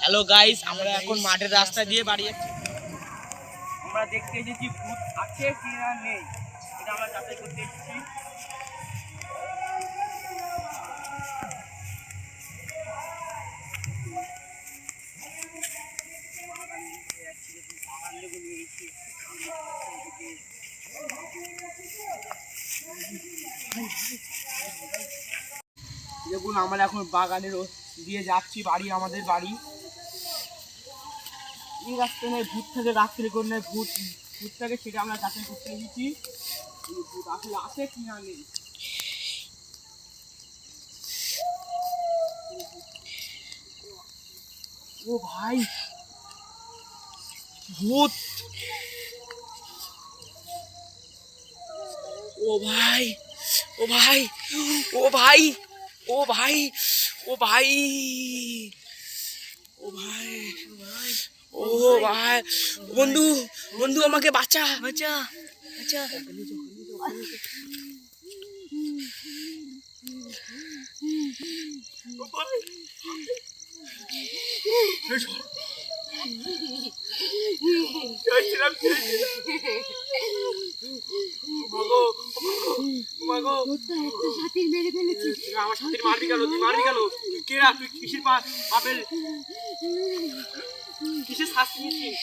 Hello guys, আমরা এখন মাঠের রাস্তা দিয়ে বাড়ি যাচ্ছি। আমরা দেখতে এসেছি ভূত আছে কি না নেই, এটা আমরা যাচাই করতে এসেছি। দেখুন, আমরা এখন বাগানের দিয়ে যাচ্ছি বাড়ি, আমাদের বাড়ি। এই রাস্তা নয়, ভূত থেকে রাত্রে করে নয়, ভূত থাকে, সেটা আমরা যাচাই করতে এসেছি। ভূত আসলে আছে কি না নেই। ও ভাই, ভূত! ও ভাই, ও ভাই, ও ভাই, ও ভাই, ও ভাই, ও ভাই, ও ভাই, বন্ধু, বন্ধু আমাকে বাঁচা, বাঁচা, বাঁচা। আমার সাথে মারবি কেন? তুই মারবি কেন? কেরা তুই? কিসের বাপের কিসের শাস্তি নিচ্ছিস?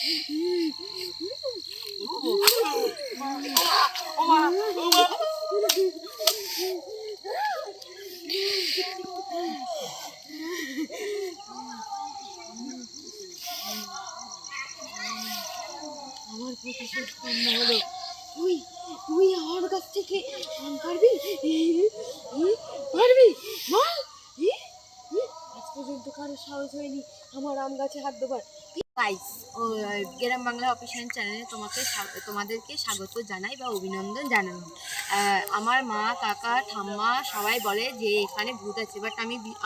আমার প্রতিশোধ পূর্ণ হলো। তুই তুই আমার কাছ থেকে পারবি, পারবি? আজ পর্যন্ত কারো সাহস হয়নি আমার আম গাছে হাত দেবার। গাইস, গ্রাম বাংলা অফিসিয়াল চ্যানেলে তোমাদেরকে স্বাগত জানাই বা অভিনন্দন জানানো। আমার মা, কাকা, ঠাম্মা সবাই বলে যে এখানে ভূত আছে, বাট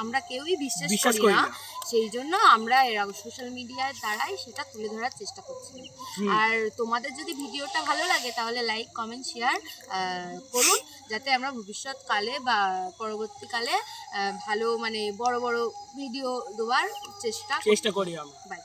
আমরা কেউই বিশ্বাস করি না। সেই জন্য আমরা সোশ্যাল মিডিয়ার দ্বারাই সেটা তুলে ধরার চেষ্টা করছি। আর তোমাদের যদি ভিডিওটা ভালো লাগে তাহলে লাইক, কমেন্ট, শেয়ার করুন, যাতে আমরা ভবিষ্যৎকালে বা পরবর্তীকালে ভালো মানে বড় বড় ভিডিও দেওয়ার চেষ্টা করি আমরা। বাই।